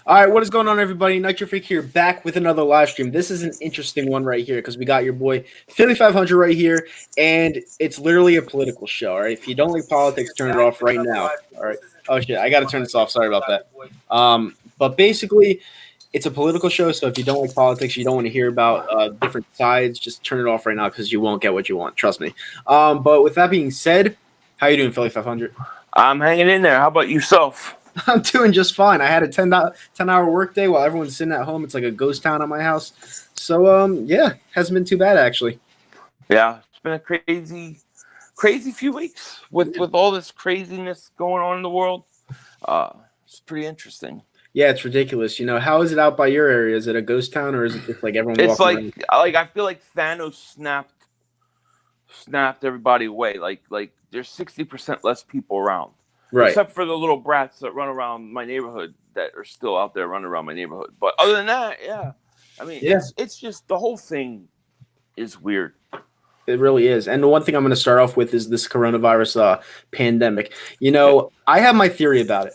All right, what is going on, everybody? Nitro Freak here, back with another live stream. This is an interesting one right here because we got your boy Philly.500 right here, and it's literally a political show. All right, if you don't like politics, turn it off right now. All right. Oh shit, I got to turn this off. Sorry about that. But basically, it's a political show, so if you don't like politics, you don't want to hear about different sides, just turn it off right now because you won't get what you want. Trust me. But with that being said, how you doing, Philly.500? I'm hanging in there. How about yourself? I'm doing just fine. I had a 10-hour workday while everyone's sitting at home. It's like a ghost town at my house. So, yeah, hasn't been too bad, actually. Yeah, it's been a crazy few weeks with all this craziness going on in the world. It's pretty interesting. Yeah, it's ridiculous. How is it out by your area? Is it a ghost town, or is it just like everyone It's walking around? I feel like Thanos snapped everybody away. Like there's 60% less people around. Right. Except for the little brats that run around my neighborhood that are still out there running around my neighborhood. But other than that, yeah. I mean, Yeah. it's just the whole thing is weird. It really is. And the one thing I'm going to start off with is this coronavirus pandemic. I have my theory about it.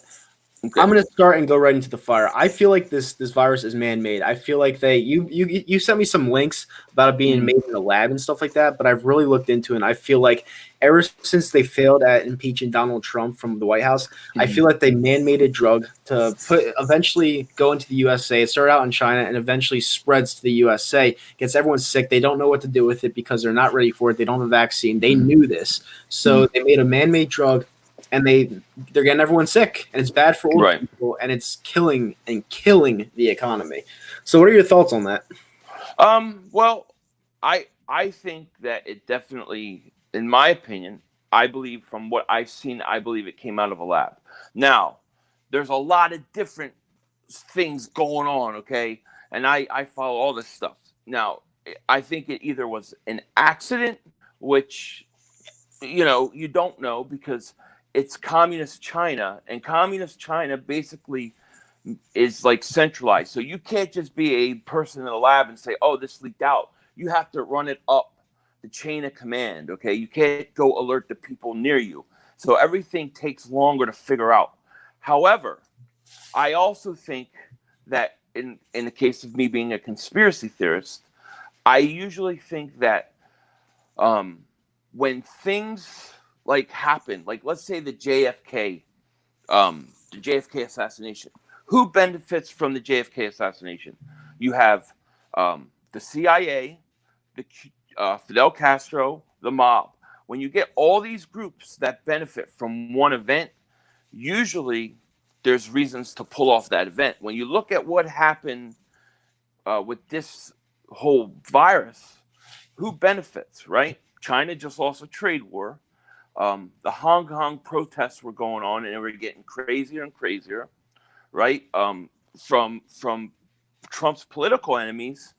Okay. I'm going to start and go right into the fire. I feel like this virus is man-made. I feel like you sent me some links about it being made in a lab and stuff like that, but I've really looked into it, and I feel like ever since they failed at impeaching Donald Trump from the White House, I feel like they man-made a drug to eventually go into the USA. It started out in China and eventually spreads to the USA, gets everyone sick. They don't know what to do with it because they're not ready for it. They don't have a vaccine. They knew this. So they made a man-made drug, and they're getting everyone sick, and it's bad for older people, and it's killing the economy. So what are your thoughts on that? Well, I think that it definitely, in my opinion, I believe from what I've seen, I believe it came out of a lab. Now, there's a lot of different things going on, okay? And I follow all this stuff. Now, I think it either was an accident, which, you don't know because it's communist China, and communist China basically is like centralized. So you can't just be a person in the lab and say, oh, this leaked out. You have to run it up the chain of command, okay? You can't go alert the people near you. So everything takes longer to figure out. However, I also think that in the case of me being a conspiracy theorist, I usually think that when things like happen, like let's say the JFK assassination. Who benefits from the JFK assassination? You have the CIA, Fidel Castro, the mob. When you get all these groups that benefit from one event, usually there's reasons to pull off that event. When you look at what happened with this whole virus, who benefits, right? China just lost a trade war. The Hong Kong protests were going on, and they were getting crazier and crazier, right? From Trump's political enemies,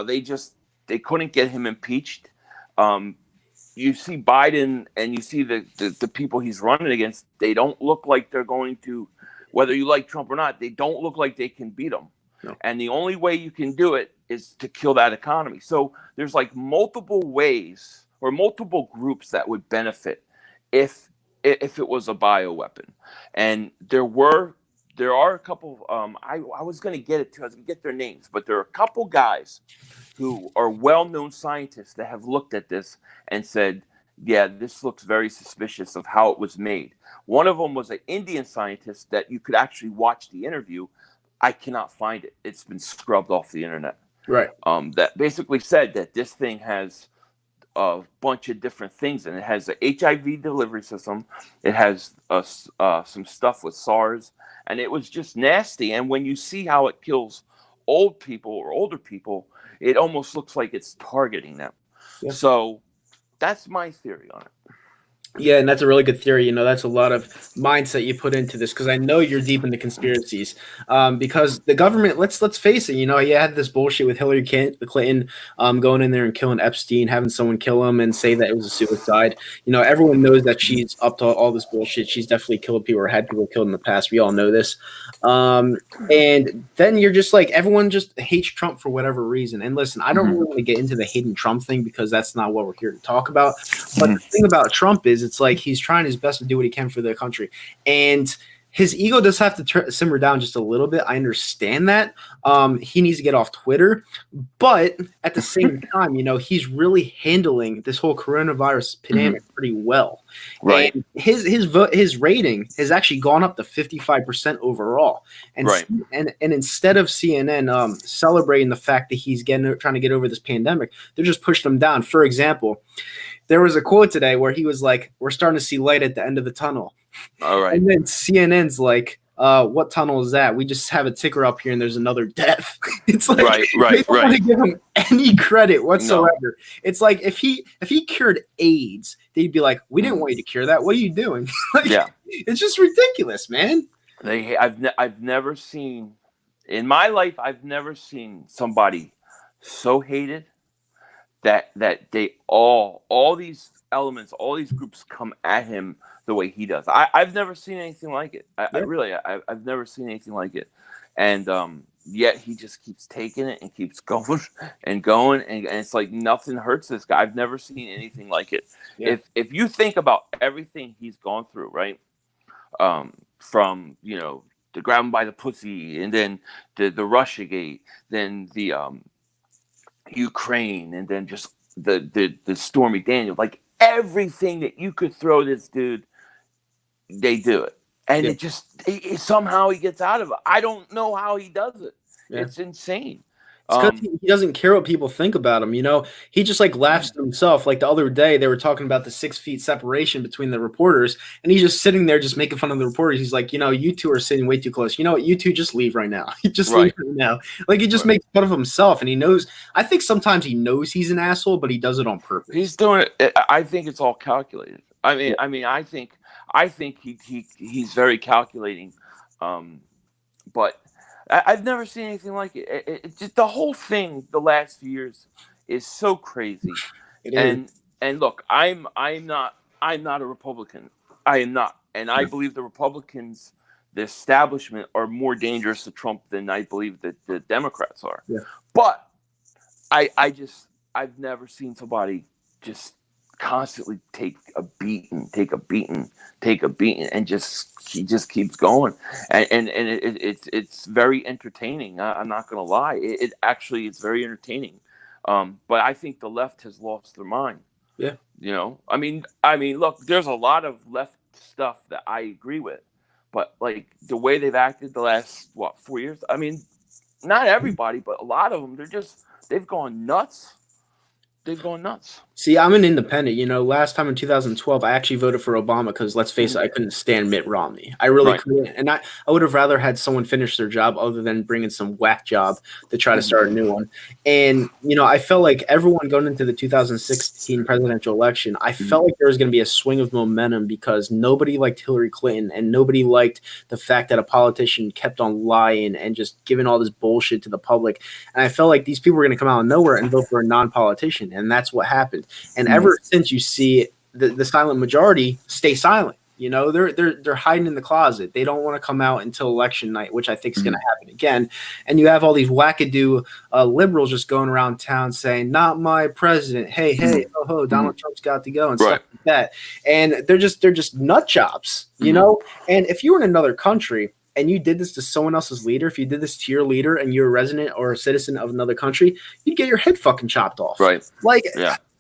they couldn't get him impeached. You see Biden, and you see the people he's running against. They don't look like they're going to, whether you like Trump or not, they don't look like they can beat him. No. And the only way you can do it is to kill that economy. So there's like multiple ways or multiple groups that would benefit if it was a bioweapon. And there are a couple, I was going to get it too, I was going to get their names, but there are a couple guys who are well-known scientists that have looked at this and said, yeah, this looks very suspicious of how it was made. One of them was an Indian scientist that you could actually watch the interview. I cannot find it. It's been scrubbed off the internet. Right. That basically said that this thing has a bunch of different things, and it has an HIV delivery system. It has some stuff with SARS, and it was just nasty. And when you see how it kills old people or older people, it almost looks like it's targeting them. Yeah. So that's my theory on it. Yeah, and that's a really good theory. That's a lot of mindset you put into this because I know you're deep into conspiracies. Because the government, let's face it, you had this bullshit with Hillary Clinton going in there and killing Epstein, having someone kill him and say that it was a suicide. Everyone knows that she's up to all this bullshit. She's definitely killed people or had people killed in the past. We all know this. And then you're just like, everyone just hates Trump for whatever reason. And listen, I don't really want to get into the hating Trump thing because that's not what we're here to talk about. But the thing about Trump is it's like he's trying his best to do what he can for the country. And his ego does have to simmer down just a little bit. I understand that. He needs to get off Twitter, but at the same time, he's really handling this whole coronavirus pandemic pretty well. Right. And his rating has actually gone up to 55% overall. And Right. and instead of CNN celebrating the fact that he's trying to get over this pandemic, they're just pushing him down. For example, there was a quote today where he was like, "We're starting to see light at the end of the tunnel." All right. And then CNN's like, what tunnel is that? We just have a ticker up here and there's another death. It's like they don't want to give him any credit whatsoever. No. It's like if he cured AIDS, they'd be like, we didn't want you to cure that. What are you doing? It's just ridiculous, man. I've never seen in my life, I've never seen somebody so hated that they all these elements, all these groups come at him the way he does. I've never seen anything like it. I've never seen anything like it. And yet he just keeps taking it and keeps going and going. And it's like nothing hurts this guy. I've never seen anything like it. Yeah. If you think about everything he's gone through, right? From, the grab him by the pussy and then the Russiagate, then the Ukraine, and then just the Stormy Daniels, like everything that you could throw this dude, they do it. And it just somehow he gets out of it. I don't know how he does it. Yeah. It's insane. It's because he doesn't care what people think about him. He just like laughs to himself. Like the other day, they were talking about the 6 feet separation between the reporters, and he's just sitting there, just making fun of the reporters. He's like, you two are sitting way too close. You know what? You two just leave right now. Just leave right now. Like he just makes fun of himself, and he knows. I think sometimes he knows he's an asshole, but he does it on purpose. He's doing it. I think it's all calculated. I think he's very calculating, but I've never seen anything like it. It's just the whole thing. The last few years is so crazy. And look, I'm not a Republican. I am not, and I believe the Republicans, the establishment, are more dangerous to Trump than I believe that the Democrats are. Yeah. But I've never seen somebody just constantly take a beating, and he just keeps going, and it's very entertaining. I'm not gonna lie, it's very entertaining. But I think the left has lost their mind. Yeah, I mean, look, there's a lot of left stuff that I agree with, but like the way they've acted the last 4 years. I mean, not everybody, but a lot of them, they've gone nuts. They've gone nuts. See, I'm an independent. Last time in 2012, I actually voted for Obama because, let's face it, I couldn't stand Mitt Romney. I really couldn't. And I would have rather had someone finish their job other than bringing some whack job to try to start a new one. And, I felt like everyone going into the 2016 presidential election, I felt like there was going to be a swing of momentum because nobody liked Hillary Clinton and nobody liked the fact that a politician kept on lying and just giving all this bullshit to the public. And I felt like these people were going to come out of nowhere and vote for a non-politician. And that's what happened. And ever since, you see the silent majority stay silent. They're hiding in the closet. They don't want to come out until election night, which I think is going to happen again. And you have all these wackadoo liberals just going around town saying, "Not my president. Hey, ho, ho, Donald Trump's got to go," and stuff like that. And they're just nut jobs, And if you were in another country and you did this to someone else's leader, if you did this to your leader and you're a resident or a citizen of another country, you'd get your head fucking chopped off. Right.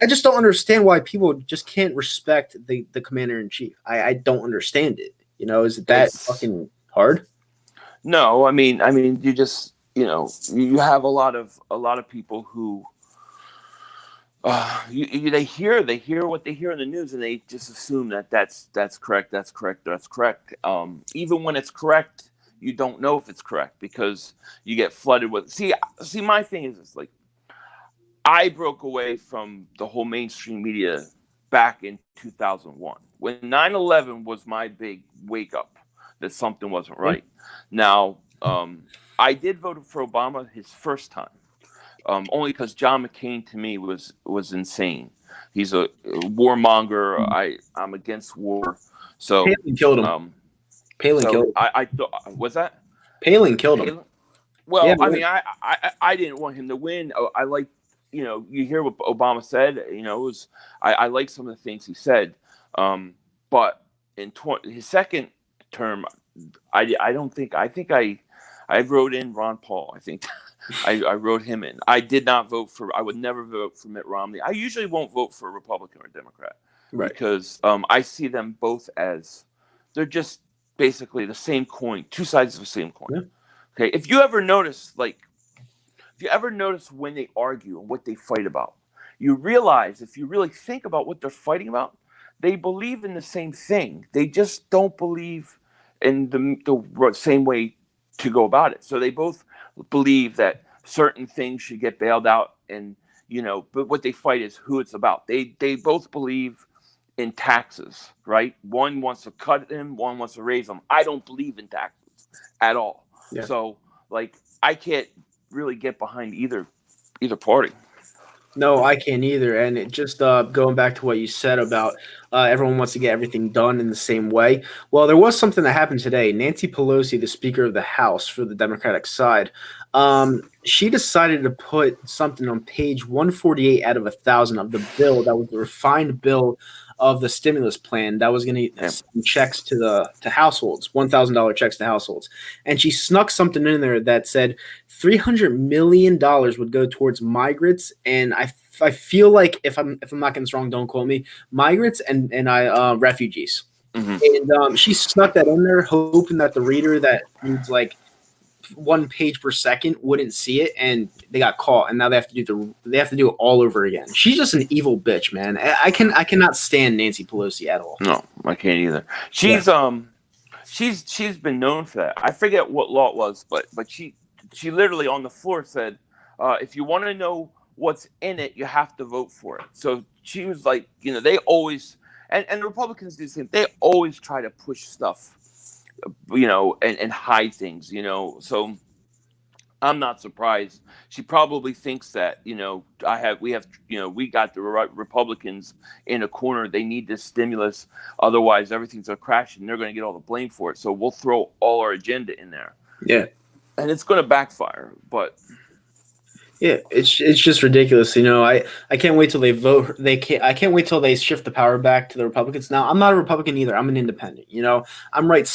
I just don't understand why people just can't respect the commander in chief. I don't understand it. Is it that fucking hard? No, I mean, you just, you have a lot of people who, they hear what they hear in the news and they just assume that that's correct. Even when it's correct, you don't know if it's correct because you get flooded with. See, my thing is this, like, I broke away from the whole mainstream media back in 2001 when 9/11 was my big wake up that something wasn't right. Now, I did vote for Obama his first time, only because John McCain to me was insane. He's a warmonger. I'm against war. So Palin killed him. Palin killed him. I thought, was that Palin killed him? Well, yeah, I mean, I didn't want him to win. I like. You hear what Obama said. I like some of the things he said. But in his second term, I don't think I wrote in Ron Paul. I think I wrote him in. I did not vote for. I would never vote for Mitt Romney. I usually won't vote for a Republican or a Democrat because I see them both as they're just basically the same coin, two sides of the same coin. Yeah. Okay, if you ever notice when they argue and what they fight about, you realize if you really think about what they're fighting about, they believe in the same thing. They just don't believe in the same way to go about it. So they both believe that certain things should get bailed out, and but what they fight is who it's about. They both believe in taxes, right? One wants to cut them, one wants to raise them. I don't believe in taxes at all. Yeah. So I can't really get behind either party. No, I can't either. And it just going back to what you said about everyone wants to get everything done in the same way. Well, there was something that happened today. Nancy Pelosi, the Speaker of the House for the Democratic side, she decided to put something on page 148 out of 1,000 of the bill that was the refined bill of the stimulus plan that was going to send checks to households, $1,000 checks to households. And she snuck something in there that said $300 million would go towards migrants. And I feel like if I'm not getting this wrong, don't quote me, migrants and refugees. Mm-hmm. And she snuck that in there, hoping that the reader that reads like 1 page per second wouldn't see it, and they got caught, and now they have to do it all over again. She's just an evil bitch, man. I cannot stand Nancy Pelosi at all. No, I can't either. She's been known for that. I forget what law it was, but she literally on the floor said, if you want to know what's in it, you have to vote for it. So she was like, they always and the Republicans do the same. They always try to push stuff, and hide things, so I'm not surprised. She probably thinks that, we got the Republicans in a corner. They need this stimulus. Otherwise, everything's going to crash and they're going to get all the blame for it. So we'll throw all our agenda in there. Yeah. And it's going to backfire, but yeah, it's just ridiculous. I can't wait till they vote. I can't wait till they shift the power back to the Republicans. Now, I'm not a Republican either. I'm an independent. I'm right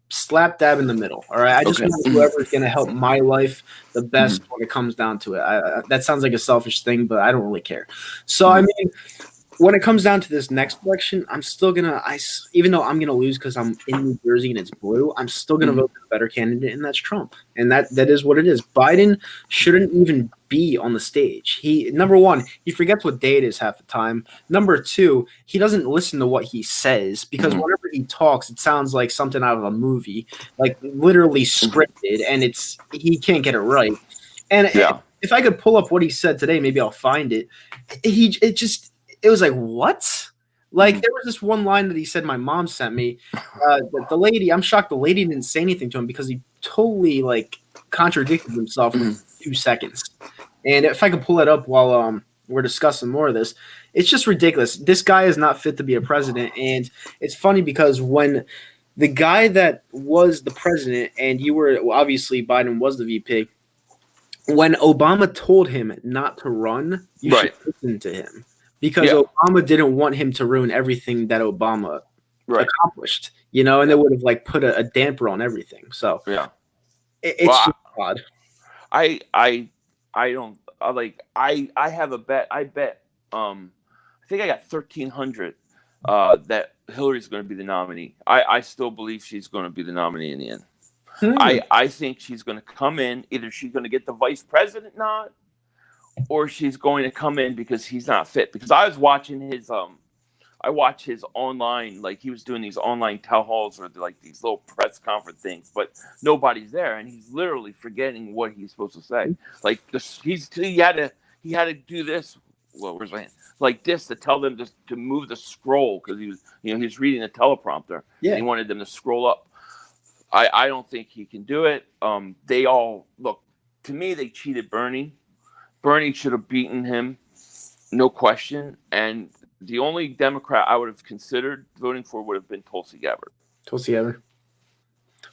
slap dab in the middle. All right. I just want whoever's going to help my life the best when it comes down to it. That sounds like a selfish thing, but I don't really care. So, I mean, when it comes down to this next election, I'm still even though I'm gonna lose because I'm in New Jersey and it's blue, I'm still gonna vote for the better candidate, and that's Trump. And that is what it is. Biden shouldn't even be on the stage. Number one, he forgets what day it is half the time. Number two, he doesn't listen to what he says because whenever he talks, it sounds like something out of a movie, like literally scripted, and he can't get it right. And if I could pull up what he said today, maybe I'll find it. It was like, what? Like, there was this one line that he said my mom sent me. I'm shocked the lady didn't say anything to him because he totally, contradicted himself in 2 seconds. And if I could pull it up while we're discussing more of this, it's just ridiculous. This guy is not fit to be a president. And it's funny because when the guy that was the president and obviously Biden was the VP, when Obama told him not to run, you should listen to him. Because Obama didn't want him to ruin everything that Obama accomplished, and they would have put a damper on everything. So it's just odd. I don't I have a bet. I bet I think I got 1,300 that Hillary's going to be the nominee. I still believe she's going to be the nominee in the end. I think she's going to come in. Either she's going to get the vice president nod, or she's going to come in because he's not fit. Because I was watching his I watched his online, he was doing these online tell halls or these little press conference things, but nobody's there, and he's literally forgetting what he's supposed to say. He had to do this. Well, where's my hand? Like this to tell them to move the scroll because he was reading a teleprompter. Yeah, and he wanted them to scroll up. I don't think he can do it. They all look to me. They cheated Bernie. Bernie should have beaten him, no question. And the only Democrat I would have considered voting for would have been Tulsi Gabbard. Tulsi Gabbard.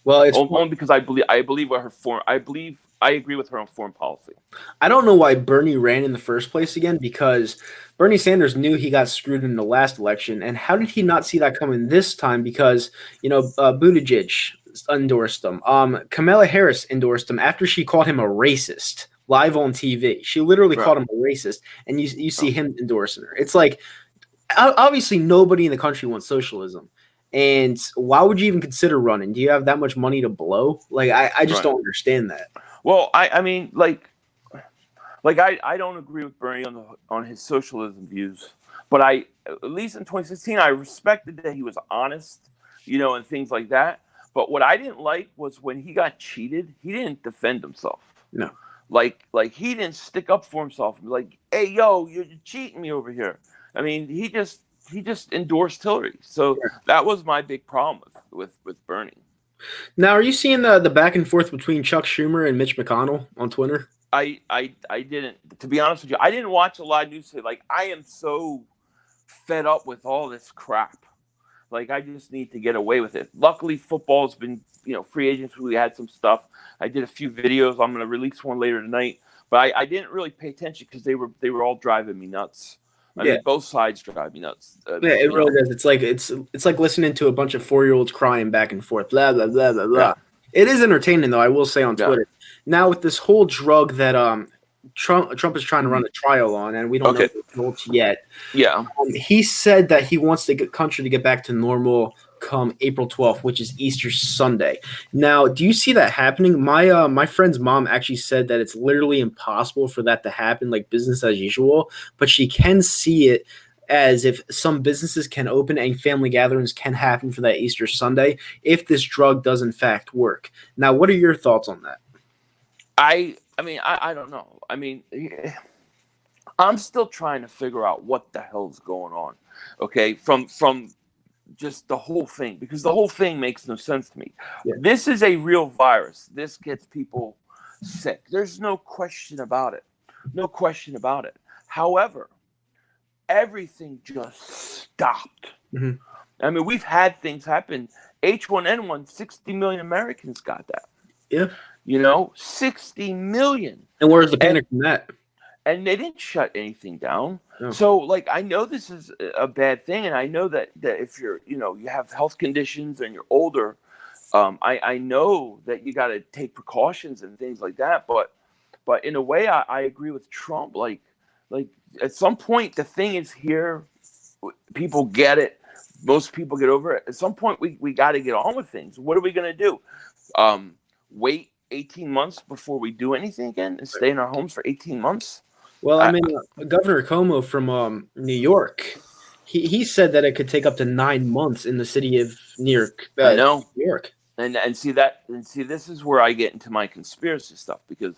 Well, it's only because I believe what her I agree with her on foreign policy. I don't know why Bernie ran in the first place again, because Bernie Sanders knew he got screwed in the last election, and how did he not see that coming this time? Because Buttigieg, endorsed him. Kamala Harris endorsed him after she called him a racist live on TV. She literally called him a racist, and you see him endorsing her. It's like, obviously nobody in the country wants socialism. And why would you even consider running? Do you have that much money to blow? Like, I just don't understand that. Well, I mean, like I don't agree with Bernie on his socialism views, but at least in 2016, I respected that he was honest, and things like that. But what I didn't like was when he got cheated, he didn't defend himself. No. Like he didn't stick up for himself and be like, hey, yo, you're cheating me over here. I mean, he just endorsed Hillary. So that was my big problem with Bernie. Now, are you seeing the back and forth between Chuck Schumer and Mitch McConnell on Twitter? I didn't, to be honest with you, I didn't watch a lot of news today. Like, I am so fed up with all this crap. Like, I just need to get away with it. Luckily, football's been, free agents. We had some stuff. I did a few videos. I'm going to release one later tonight. But I didn't really pay attention because they were all driving me nuts. I mean, both sides drive me nuts. It really does. It's like listening to a bunch of 4-year-olds crying back and forth. Blah blah blah blah blah. Yeah. It is entertaining, though. I will say on Twitter. Now with this whole drug that Trump is trying to run a trial on, and we don't know the results yet. Yeah. He said that he wants the country to get back to normal come April 12th, which is Easter Sunday. Now, do you see that happening? My friend's mom actually said that it's literally impossible for that to happen, like business as usual, but she can see it as if some businesses can open and family gatherings can happen for that Easter Sunday if this drug does in fact work. Now, what are your thoughts on that? I mean, I don't know. I mean, I'm still trying to figure out what the hell's going on. Okay, from just the whole thing, because the whole thing makes no sense to me. Yeah. This is a real virus. This gets people sick. There's no question about it. No question about it. However, everything just stopped. Mm-hmm. I mean, we've had things happen. H1N1, 60 million Americans got that. Yeah. 60 million. And where's the panic from that? And they didn't shut anything down. No. So, like, I know this is a bad thing, and I know that if you're, you have health conditions and you're older, I know that you got to take precautions and things like that. But in a way, I agree with Trump. Like at some point, the thing is here. People get it. Most people get over it. At some point, we got to get on with things. What are we going to do? Wait 18 months before we do anything again and stay in our homes for 18 months? Well, I mean, Governor Cuomo from New York, he said that it could take up to 9 months in the city of New York. I know. New York. And see this is where I get into my conspiracy stuff, because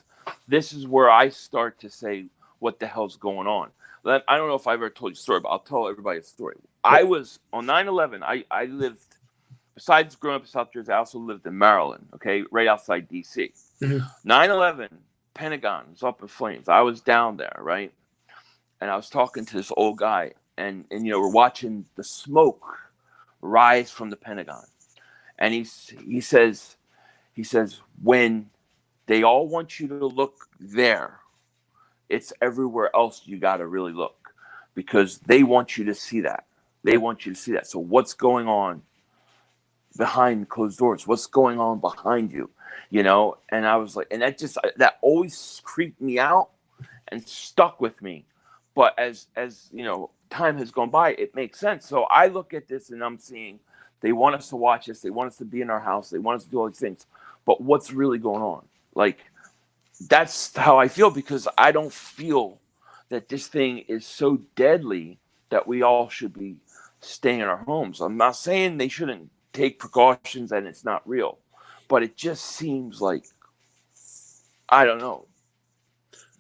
this is where I start to say what the hell's going on. I don't know if I ever told you a story, but I'll tell everybody a story. I was on 9/11. I lived, besides growing up in South Jersey, I also lived in Maryland. Okay, right outside D.C. 9/11. Pentagon was up in flames. I was down there, right? And I was talking to this old guy, and we're watching the smoke rise from the Pentagon. And he says, when they all want you to look there, it's everywhere else you got to really look, because they want you to see that. They want you to see that. So what's going on behind closed doors? What's going on behind you? And I was like, and that always creeped me out and stuck with me. But as time has gone by, it makes sense. So I look at this and I'm seeing they want us to watch this. They want us to be in our house. They want us to do all these things. But what's really going on? Like, that's how I feel, because I don't feel that this thing is so deadly that we all should be staying in our homes. I'm not saying they shouldn't take precautions and it's not real. But it just seems like, I don't know.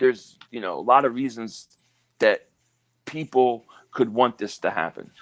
There's, a lot of reasons that people could want this to happen.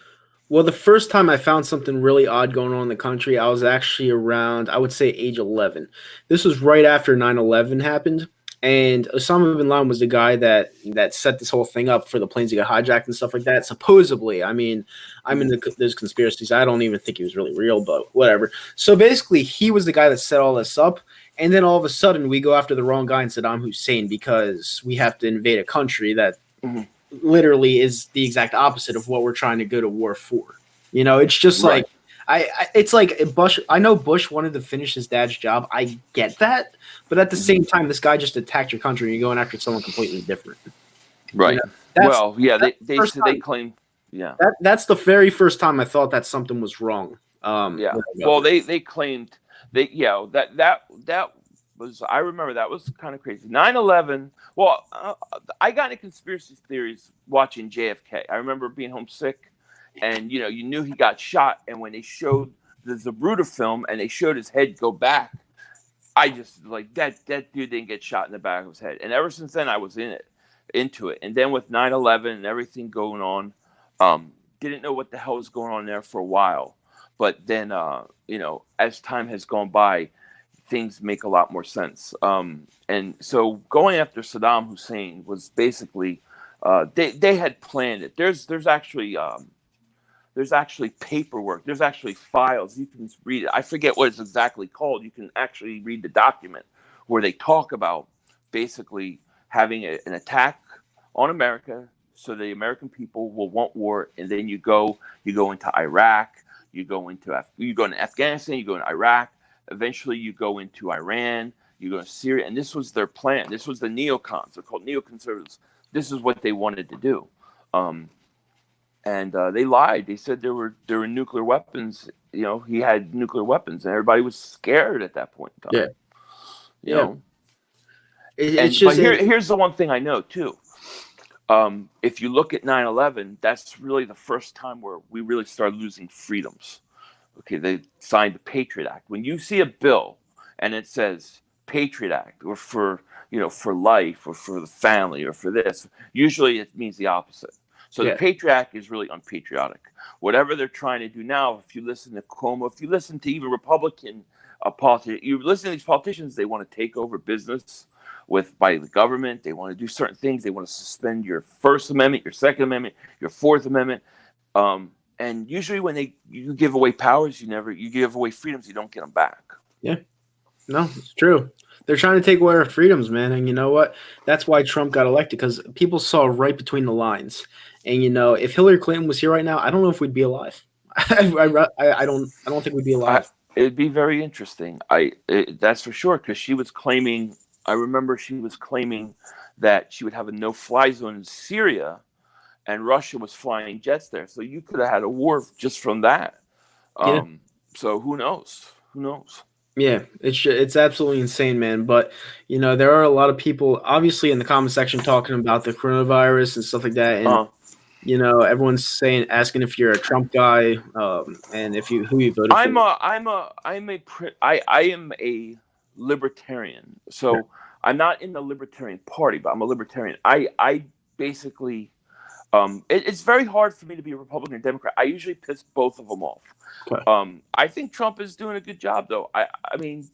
Well, the first time I found something really odd going on in the country, I was actually around, I would say, age 11. This was right after 9/11 happened. And Osama bin Laden was the guy that set this whole thing up for the planes to get hijacked and stuff like that. Supposedly, I mean, I'm in those conspiracies. I don't even think he was really real, but whatever. So basically, he was the guy that set all this up. And then all of a sudden, we go after the wrong guy in Saddam Hussein because we have to invade a country that literally is the exact opposite of what we're trying to go to war for. It's just like, It's like Bush. I know Bush wanted to finish his dad's job. I get that, but at the same time, this guy just attacked your country, and you're going after someone completely different. Right. You know, that's Well, yeah, that's the they first said they time. claim, yeah, That's the very first time I thought that something was wrong. yeah. With the Well, government. they claimed that was, I remember that was kind of crazy. 9/11. Well, I got into conspiracy theories watching JFK. I remember being homesick, and you knew he got shot, and when they showed the Zabruta film and they showed his head go back, I just like that dude didn't get shot in the back of his head. And ever since then I was into it. And then with 9/11 and everything going on, didn't know what the hell was going on there for a while. But then as time has gone by, things make a lot more sense. And so going after Saddam Hussein was basically they had planned it. There's actually paperwork. There's actually files. You can read it. I forget what it's exactly called. You can actually read the document where they talk about basically having an attack on America so the American people will want war. And then you go into Iraq, you go into Afghanistan, you go into Iraq. Eventually you go into Iran, you go to Syria. And this was their plan. This was the neocons. They're called neoconservatives. This is what they wanted to do. And they lied. They said there were nuclear weapons. He had nuclear weapons, and everybody was scared at that point in time. Yeah. But here's the one thing I know too. If you look at 9/11, that's really the first time where we really started losing freedoms. Okay, they signed the Patriot Act. When you see a bill and it says Patriot Act, or for life, or for the family, or for this, usually it means the opposite. So the Patriot Act is really unpatriotic. Whatever they're trying to do now, if you listen to Cuomo, if you listen to even Republican politicians, you listen to these politicians, they want to take over business by the government. They want to do certain things. They want to suspend your First Amendment, your Second Amendment, your Fourth Amendment. And usually when you give away powers, you give away freedoms, you don't get them back. Yeah. No, it's true. They're trying to take away our freedoms, man. And you know what? That's why Trump got elected, because people saw right between the lines. And if Hillary Clinton was here right now, I don't know if we'd be alive. I don't think we'd be alive. It'd be very interesting. That's for sure, because she was claiming. I remember she was claiming that she would have a no-fly zone in Syria, and Russia was flying jets there. So you could have had a war just from that. So who knows? Who knows? Yeah, it's absolutely insane, man. But there are a lot of people, obviously, in the comment section talking about the coronavirus and stuff like that, and everyone's asking if you're a Trump guy, and who you voted for. I am a libertarian, so I'm not in the Libertarian Party, but I'm a libertarian. I basically. It's very hard for me to be a Republican or Democrat. I usually piss both of them off. Okay. I think Trump is doing a good job, though. I mean,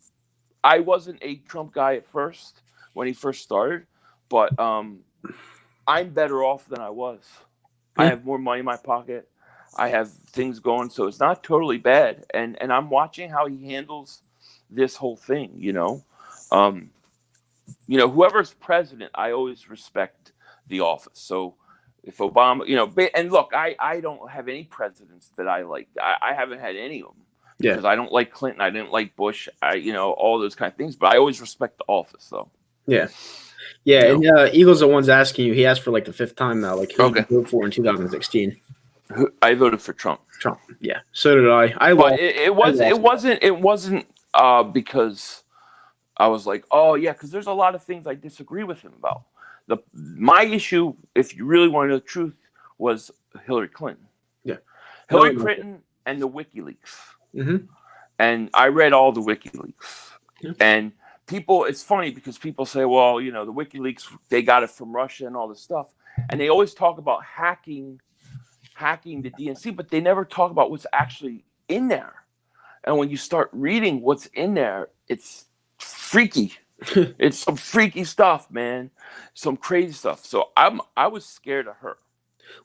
I wasn't a Trump guy at first when he first started, but I'm better off than I was. Yeah. I have more money in my pocket. I have things going, so it's not totally bad. And I'm watching how he handles this whole thing. Whoever's president, I always respect the office. So. If Obama, and look, I don't have any presidents that I like. I haven't had any of them because I don't like Clinton. I didn't like Bush. All those kind of things. But I always respect the office, though. Yeah. And Eagles are the ones asking you. He asked for like the fifth time now. Like who did you vote for in 2016? I voted for Trump. Yeah. So did I. It wasn't because I was like, oh yeah, because there's a lot of things I disagree with him about. My issue, if you really want to know the truth, was Hillary Clinton. Yeah. Hillary Clinton and the WikiLeaks. Mm-hmm. And I read all the WikiLeaks. Yeah. And it's funny because people say, well, the WikiLeaks, they got it from Russia and all this stuff. And they always talk about hacking the DNC, but they never talk about what's actually in there. And when you start reading what's in there, it's freaky. It's some freaky stuff, man. Some crazy stuff. So I was scared of her.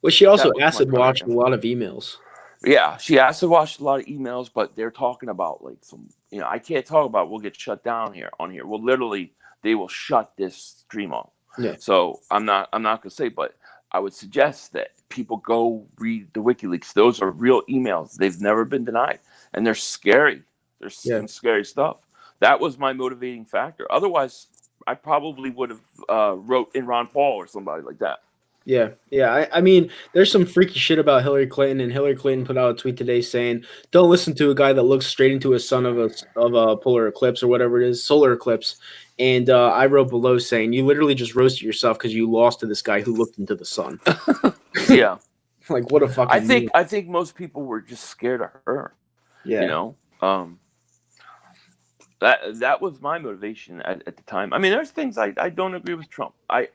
Well, she also acid watched a lot of emails. Yeah, she acid watched a lot of emails, but they're talking about like some, I can't talk about. We'll get shut down on here. Well, literally, they will shut this stream off. Yeah. So I'm not gonna say, but I would suggest that people go read the WikiLeaks. Those are real emails. They've never been denied, and they're scary. There's some scary stuff. That was my motivating factor. Otherwise, I probably would have wrote in Ron Paul or somebody like that. Yeah. I mean, there's some freaky shit about Hillary Clinton, and Hillary Clinton put out a tweet today saying, "Don't listen to a guy that looks straight into a sun of a polar eclipse or whatever it is, solar eclipse." And I wrote below saying, "You literally just roasted yourself because you lost to this guy who looked into the sun." Yeah. Like, what a fucking. I think most people were just scared of her. Yeah. You know. That was my motivation at the time. I mean, there's things I don't agree with Trump. I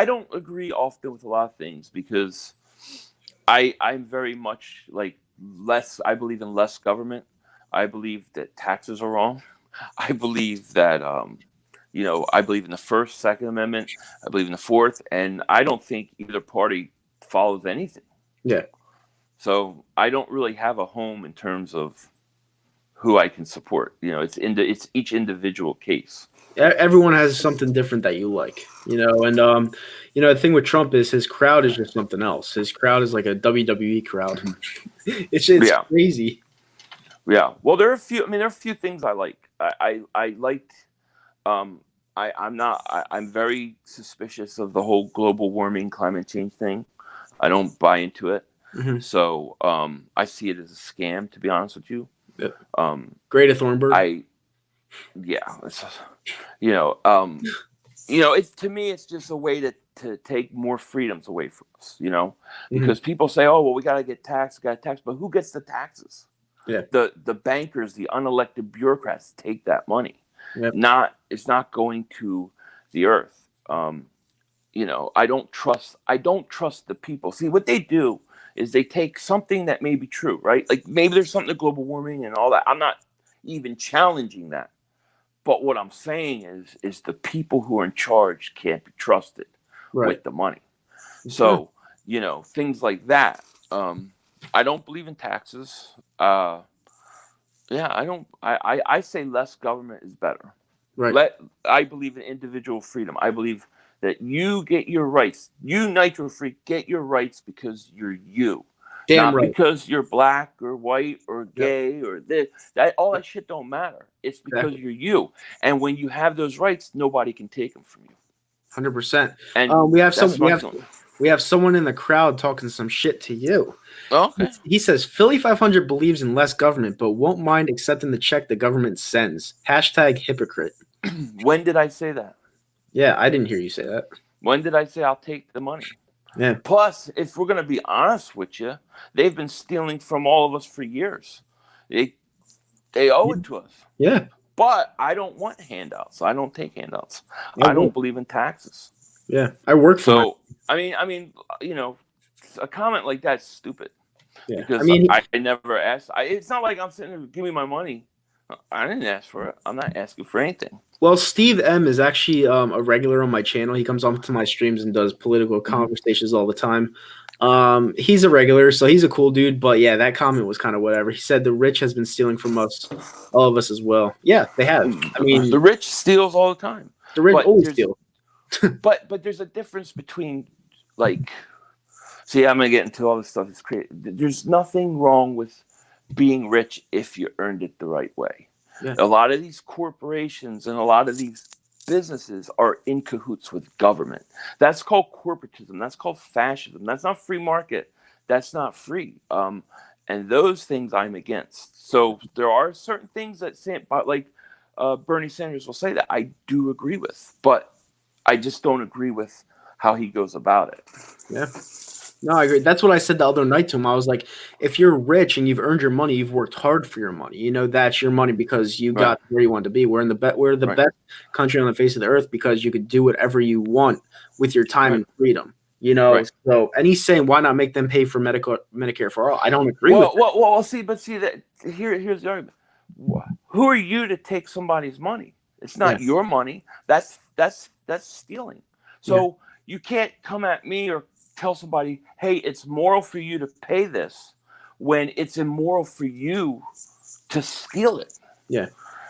don't agree often with a lot of things because I'm very much like less. I believe in less government. I believe that taxes are wrong. I believe that I believe in the First, Second Amendment. I believe in the Fourth, and I don't think either party follows anything. Yeah. So I don't really have a home in terms of who I can support. It's each individual case. Everyone has something different that you like, and the thing with Trump is his crowd is just something else. His crowd is like a WWE crowd. It's crazy. Yeah. Well, there are a few things I like. I liked. I'm very suspicious of the whole global warming, climate change thing. I don't buy into it. Mm-hmm. So I see it as a scam, to be honest with you. Yeah. Greta Thunberg. It's to me, it's just a way to take more freedoms away from us, because people say, oh, well, we got to get taxed, but who gets the taxes? Yeah. The bankers, the unelected bureaucrats take that money. Yep. It's not going to the earth. I don't trust the people. See, what they do is they take something that may be true, right? Like maybe there's something to global warming and all that. I'm not even challenging that. But what I'm saying is the people who are in charge can't be trusted with the money. So, things like that. I don't believe in taxes. I don't. I say less government is better. Right. I believe in individual freedom. I believe that you get your rights. You Nitro Freak get your rights because you're you. Damn not right. Because you're black or white or gay or this. All that shit don't matter. It's because you're you. And when you have those rights, nobody can take them from you. 100%. And we have someone in the crowd talking some shit to you. Okay. He says Philly.500 believes in less government, but won't mind accepting the check the government sends. #hypocrite. When did I say that? Yeah, I didn't hear you say that. When did I say I'll take the money? Yeah. Plus, if we're going to be honest with you, they've been stealing from all of us for years. They owe it to us. Yeah. But I don't want handouts. I don't take handouts. I don't believe in taxes. Yeah, I work for. So I mean, a comment like that's stupid. Yeah. Because I never asked. It's not like I'm sitting there, give me my money. I didn't ask for it. I'm not asking for anything. Well, Steve M is actually a regular on my channel. He comes on to my streams and does political conversations all the time. He's a regular, so he's a cool dude. But yeah, that comment was kind of whatever. He said the rich has been stealing from us, all of us as well. Yeah, they have. I mean, the rich steals all the time. The rich always steal. but there's a difference between see, I'm gonna get into all this stuff. It's crazy. There's nothing wrong with being rich if you earned it the right way. Yeah. A lot of these corporations and a lot of these businesses are in cahoots with government. That's called corporatism. That's called fascism. That's not free market. That's not free. And those things I'm against. So there are certain things that Bernie Sanders will say that I do agree with, but I just don't agree with how he goes about it. Yeah. No, I agree. That's what I said the other night to him. I was like, if you're rich and you've earned your money, you've worked hard for your money. That's your money because you got where you want to be. We're the best country on the face of the earth because you could do whatever you want with your time and freedom. So, and he's saying, why not make them pay for Medicare for all? I don't agree with that. Well, see that here's the argument. Who are you to take somebody's money? It's not your money. That's stealing. So you can't come at me or tell somebody, hey, it's moral for you to pay this when it's immoral for you to steal it. Yeah.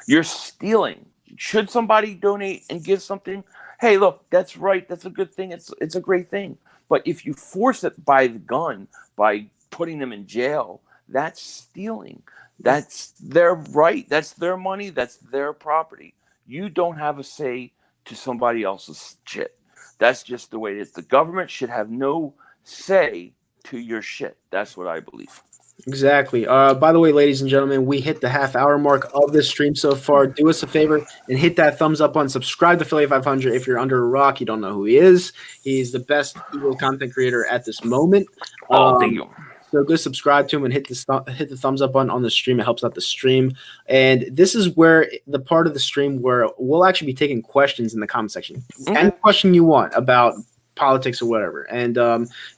You're stealing. Should somebody donate and give something? Hey, look, that's right. That's a good thing. It's a great thing. But if you force it by the gun, by putting them in jail, that's stealing. That's their right. That's their money. That's their property. You don't have a say to somebody else's shit. That's just the way it is. The government should have no say to your shit. That's what I believe. Exactly. By the way, ladies and gentlemen, we hit the half-hour mark of this stream so far. Do us a favor and hit that thumbs up button. Subscribe to Philly.500. If you're under a rock, you don't know who he is. He's the best Eagles content creator at this moment. Thank you. So go subscribe to him and hit the thumbs up button on the stream. It helps out the stream. And this is where the part of the stream where we'll actually be taking questions in the comment section. Any question you want about politics or whatever, and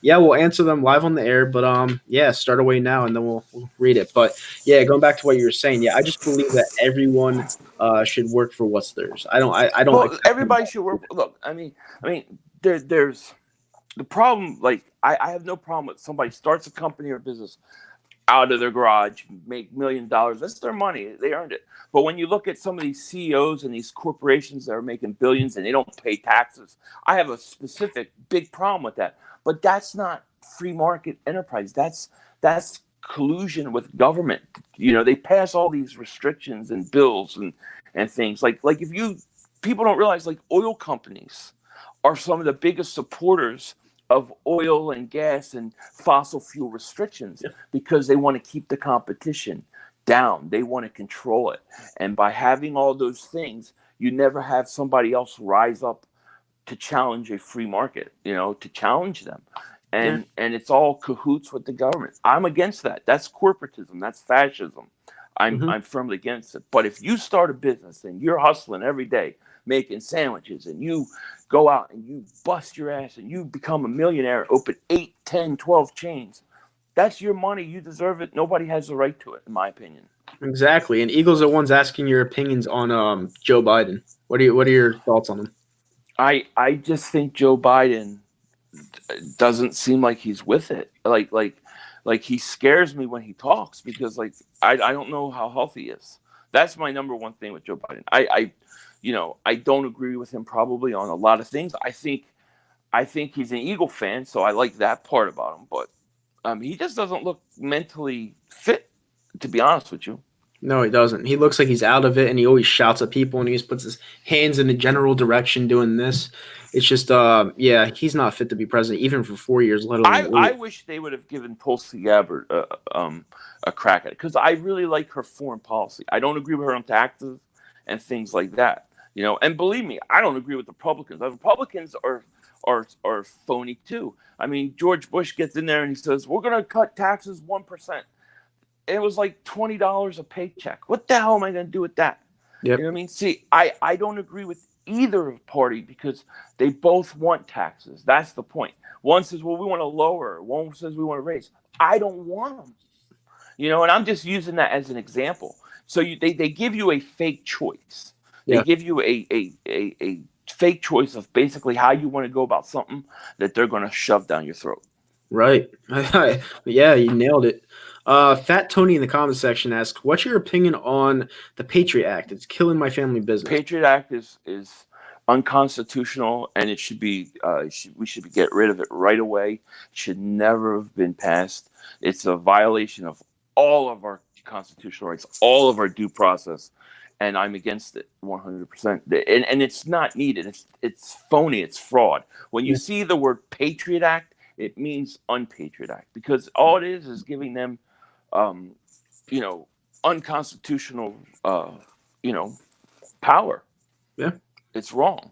we'll answer them live on the air, but start away now and then we'll read it. But going back to what you were saying, I just believe that everyone should work for what's theirs. I don't Well, everybody should work. Look, I mean there's the problem. Like I have no problem with somebody starts a company or business out of their garage, make $1 million. That's their money. They earned it. But when you look at some of these CEOs and these corporations that are making billions and they don't pay taxes, I have a specific big problem with that. But that's not free market enterprise. That's collusion with government. They pass all these restrictions and bills and things. Like if people don't realize, like, oil companies are some of the biggest supporters of oil and gas and fossil fuel restrictions because they want to keep the competition down. They want to control it. And by having all those things, you never have somebody else rise up to challenge a free market, to challenge them. And it's all cahoots with the government. I'm against that. That's corporatism. That's fascism. I'm firmly against it. But if you start a business and you're hustling every day, making sandwiches, and you go out and you bust your ass and you become a millionaire, open 8, 10, 12 chains, that's your money. You deserve it. Nobody has the right to it, in my opinion. Exactly. And Eagles are ones asking your opinions on Joe Biden. What are your thoughts on him? I just think Joe Biden doesn't seem like he's with it. Like he scares me when he talks because I don't know how healthy he is. That's my number one thing with Joe Biden. I don't agree with him probably on a lot of things. I think he's an Eagle fan, so I like that part about him. But he just doesn't look mentally fit, to be honest with you. No, he doesn't. He looks like he's out of it, and he always shouts at people, and he just puts his hands in a general direction doing this. It's just, he's not fit to be president, even for 4 years, let alone I wish they would have given Tulsi Gabbard a crack at it, because I really like her foreign policy. I don't agree with her on taxes and things like that. And believe me, I don't agree with the Republicans. The Republicans are phony too. I mean, George Bush gets in there and he says, we're going to cut taxes 1%. It was like $20 a paycheck. What the hell am I going to do with that? Yep. You know what I mean? See, I don't agree with either party because they both want taxes. That's the point. One says, well, we want to lower. One says we want to raise. I don't want them. And I'm just using that as an example. So they give you a fake choice. They give you a fake choice of basically how you want to go about something that they're going to shove down your throat. Right. Yeah, you nailed it. Fat Tony in the comment section asks, what's your opinion on the Patriot Act? It's killing my family business. Patriot Act is unconstitutional, and it should be we should get rid of it right away. It should never have been passed. It's a violation of all of our constitutional rights, all of our due process, and I'm against it 100%. And it's not needed. It's phony. It's fraud. When you see the word Patriot Act, it means unpatriot act, because all it is giving them, unconstitutional, power. Yeah, it's wrong.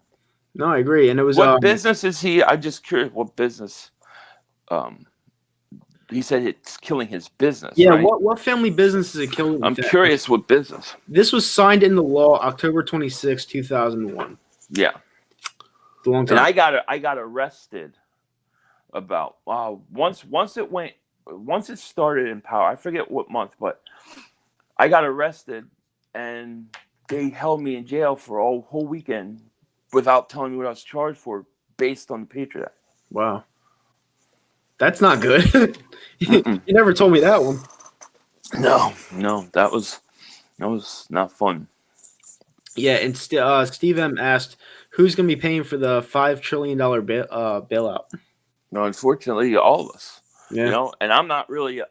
No, I agree. And it was what business is he? I'm just curious. What business? He said it's killing his business. Yeah, right? What family business is it killing? I'm curious what business. This was signed into law October 26, 2001. Yeah, it's a long time. And I got arrested about once it started in power. I forget what month, but I got arrested and they held me in jail for a whole weekend without telling me what I was charged for, based on the Patriot Act. Wow, that's not good. You never told me that one. No, that was not fun. Yeah, and Steve M asked, who's going to be paying for the $5 trillion bailout? No, unfortunately, all of us. Yeah. And I'm not really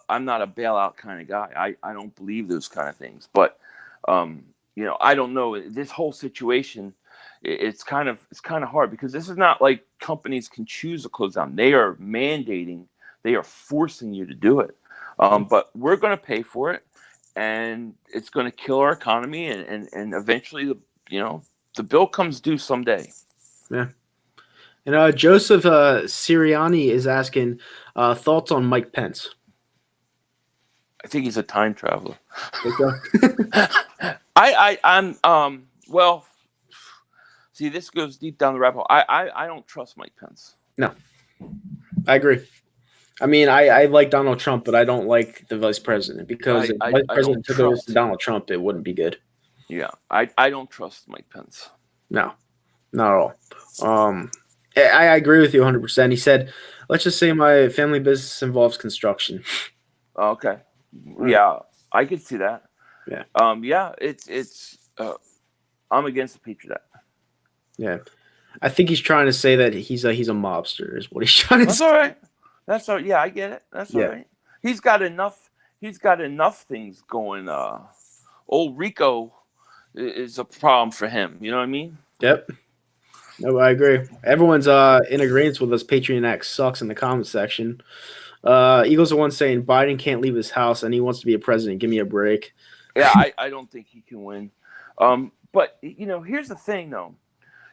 I'm not a bailout kind of guy. I don't believe those kind of things. But I don't know. This whole situation, it's kind of hard because this is not like companies can choose to close down. They are mandating, they are forcing you to do it. But we're going to pay for it, and it's going to kill our economy, and eventually the bill comes due someday. Yeah. And Joseph Siriani is asking thoughts on Mike Pence. I think he's a time traveler. Okay. I'm well. See, this goes deep down the rabbit hole. I don't trust Mike Pence. No, I agree. I mean, I like Donald Trump, but I don't like the vice president because if the vice president took over to Donald Trump, it wouldn't be good. Yeah, I don't trust Mike Pence. No, not at all. I agree with you 100%. He said, let's just say my family business involves construction. Okay. Yeah, I could see that. Yeah. Yeah, it's I'm against the Patriot Act. Yeah. I think he's trying to say that he's a mobster is what he's trying to say. That's all right. That's all right. Yeah, I get it. That's all right. He's got enough things going. Old Rico is a problem for him. You know what I mean? Yep. No, I agree. Everyone's in agreement with us. Patriot Act sucks in the comment section. Eagles are one saying Biden can't leave his house and he wants to be a president. Give me a break. Yeah, I don't think he can win. But here's the thing though.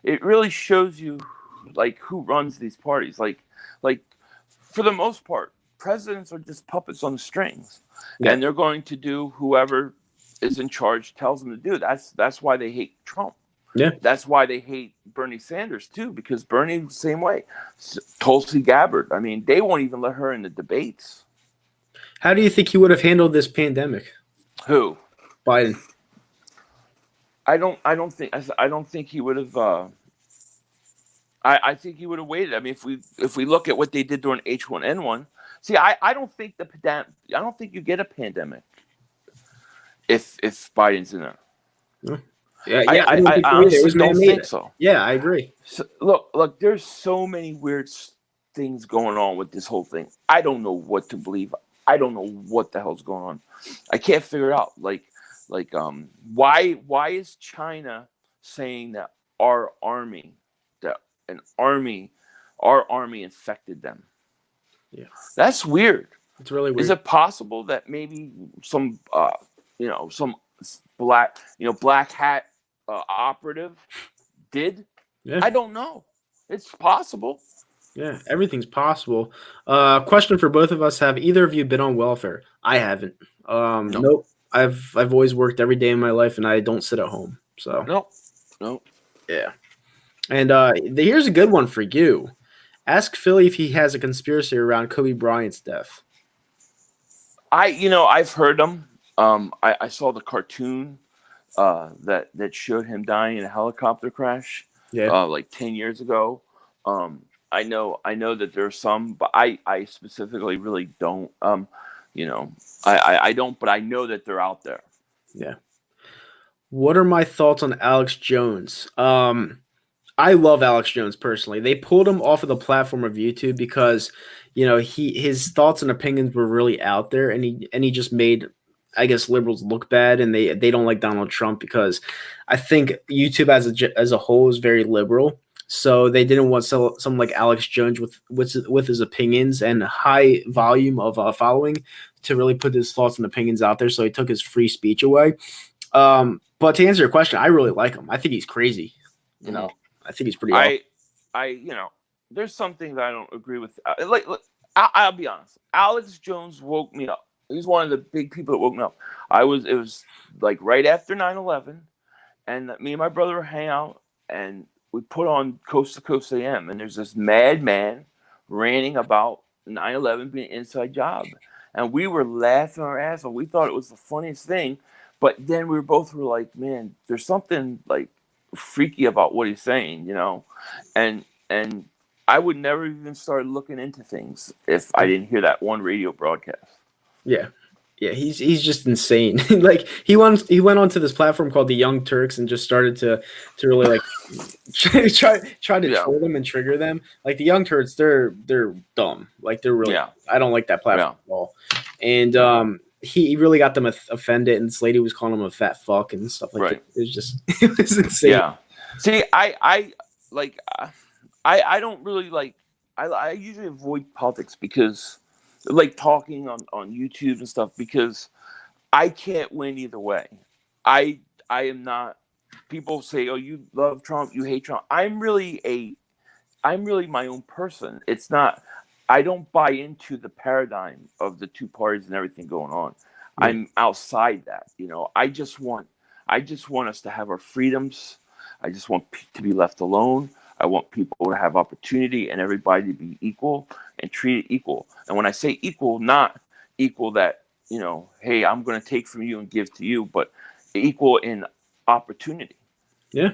It really shows you like who runs these parties. Like for the most part, presidents are just puppets on the strings. Yeah. And they're going to do whoever is in charge tells them to do. That's why they hate Trump. Yeah. That's why they hate Bernie Sanders too, because Bernie the same way. Tulsi Gabbard. I mean, they won't even let her in the debates. How do you think he would have handled this pandemic? Who? Biden. I don't think he would have. I think he would have waited. I mean, if we look at what they did during H1N1, see, I don't think you get a pandemic if Biden's in there. Yeah, I honestly don't think so. Yeah, I agree. So, look, there's so many weird things going on with this whole thing. I don't know what to believe. I don't know what the hell's going on. I can't figure it out. Why is China saying that our army infected them? Yeah, that's weird. It's really weird. Is it possible that maybe some black hat operative did? Yeah. I don't know. It's possible. Yeah, everything's possible. Question for both of us: have either of you been on welfare? I haven't. Nope. I've always worked every day in my life, and I don't sit at home. So nope. Yeah. And here's a good one for you. Ask Philly if he has a conspiracy around Kobe Bryant's death. I've heard them. I saw the cartoon that showed him dying in a helicopter crash. Yeah. Like 10 years ago. I know that there's some, but I specifically really don't. I don't, but I know that they're out there. Yeah. What are my thoughts on Alex Jones? I love Alex Jones personally. They pulled him off of the platform of YouTube because, his thoughts and opinions were really out there, and he just made, I guess, liberals look bad, and they don't like Donald Trump because I think YouTube as a whole is very liberal. So they didn't want someone like Alex Jones with his opinions and high volume of following to really put his thoughts and opinions out there. So he took his free speech away. But to answer your question, I really like him. I think he's crazy. I think he's pretty awesome. There's something that I don't agree with. I'll be honest. Alex Jones woke me up. He's one of the big people that woke me up. It was like right after 9/11, and me and my brother were hanging out, and we put on Coast to Coast AM, and there's this madman ranting about 9/11 being an inside job. And we were laughing our ass off. We thought it was the funniest thing. But then we were like, man, there's something like freaky about what he's saying, And I would never even start looking into things if I didn't hear that one radio broadcast. Yeah. Yeah, he's just insane. Like he went onto this platform called the Young Turks and just started to really like try to Yeah, troll them and trigger them. Like the Young Turks, they're dumb. Like they're really. yeah, I don't like that platform yeah, at all. And right, he really got them offended, and this lady was calling him a fat fuck and stuff like that. right. It was just it was insane. Yeah. See, I like I don't really like I usually avoid politics because like talking on YouTube and stuff because I can't win either way. I am not. People say, "Oh, you love Trump, you hate Trump." I'm really my own person. It's not. I don't buy into the paradigm of the two parties and everything going on. Yeah. I'm outside that. I just want us to have our freedoms. I just want to be left alone. I want people to have opportunity and everybody to be equal and treated equal. And when I say equal, not equal that, hey, I'm going to take from you and give to you, but equal in opportunity. Yeah.